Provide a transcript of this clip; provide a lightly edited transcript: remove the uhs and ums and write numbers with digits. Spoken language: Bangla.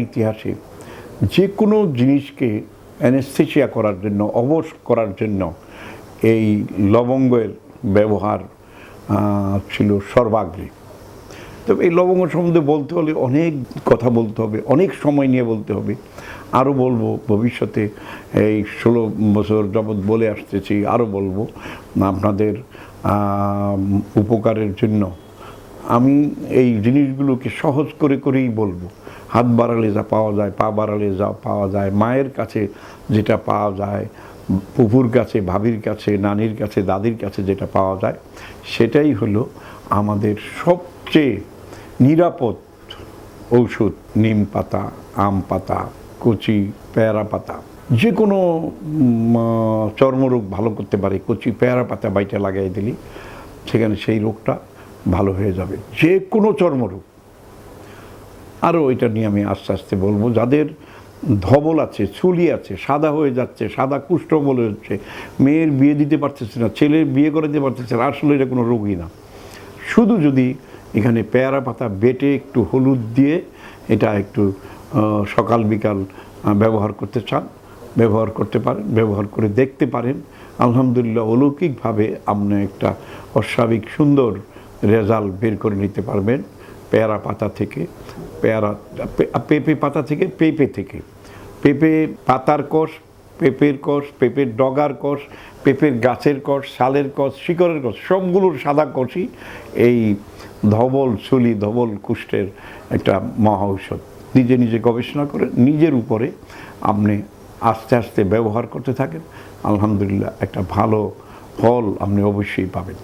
ইতিহাসে যে কোনো জিনিসকে অ্যানেস্থেসিয়া করার জন্য, অবশ করার জন্য এই লবঙ্গের ব্যবহার ছিল সর্বাগ্রে। তবে এই লবঙ্গ সম্বন্ধে বলতে হলে অনেক কথা বলতে হবে, অনেক সময় নিয়ে বলতে হবে। আরও বলবো ভবিষ্যতে, এই 16 বছর যাবৎ বলে আসতেছি, আরও বলবো আপনাদের উপকারের জন্য। আমি এই জিনিসগুলোকে সহজ করে করেই বলবো। হাত বাড়ালে যা পাওয়া যায়, পা বাড়ালে যা পাওয়া যায়, মায়ের কাছে যেটা পাওয়া যায়, ফুফুর কাছে, ভাবির কাছে, নানির কাছে, দাদির কাছে যেটা পাওয়া যায়, সেটাই হলো আমাদের সবচেয়ে নিরাপদ ঔষধ। নিম পাতা, আম পাতা, কচি পেয়ারা পাতা, যে কোনো চর্মরোগ ভালো করতে পারে। কচি পেয়ারা পাতা বাইটা লাগাই দিলি সেখানে সেই রোগটা ভালো হয়ে যাবে, যে কোনো চর্মরোগ। আরও এটা নিয়ে আমি আস্তে আস্তে বলবো। যাদের ধবল আছে, চুলি আছে, সাদা হয়ে যাচ্ছে, সাদা কুষ্ঠ বলে হচ্ছে, মেয়ের বিয়ে দিতে পারতেছে না, ছেলের বিয়ে করে দিতে পারতেছে না, আসলে এটা কোনো রোগই না। শুধু যদি এখানে পেয়ারা পাতা বেটে একটু হলুদ দিয়ে এটা একটু সকাল বিকাল ব্যবহার করতে চান, ব্যবহার করতে পারেন, ব্যবহার করে দেখতে পারেন। আলহামদুলিল্লাহ অলৌকিকভাবে আপনি একটা অস্বাভাবিক সুন্দর রেজাল্ট বের করে নিতে পারবেন পেয়ারা পাতা থেকে। পেঁপে পাতা থেকে, পেঁপে পাতার কষ, পেঁপের কষ, পেঁপের ডগার কষ, পেঁপের গাছের কষ, শালের কষ, শিকড়ের কষ, সবগুলোর সাদা কষই এই ধবল চুলি, ধবল কুষ্ঠের একটা মহা ঔষধ। নিজে নিজে গবেষণা করে নিজের উপরে আপনি আস্তে আস্তে ব্যবহার করতে থাকেন, আলহামদুলিল্লাহ একটা ভালো ফল আপনি অবশ্যই পাবেন।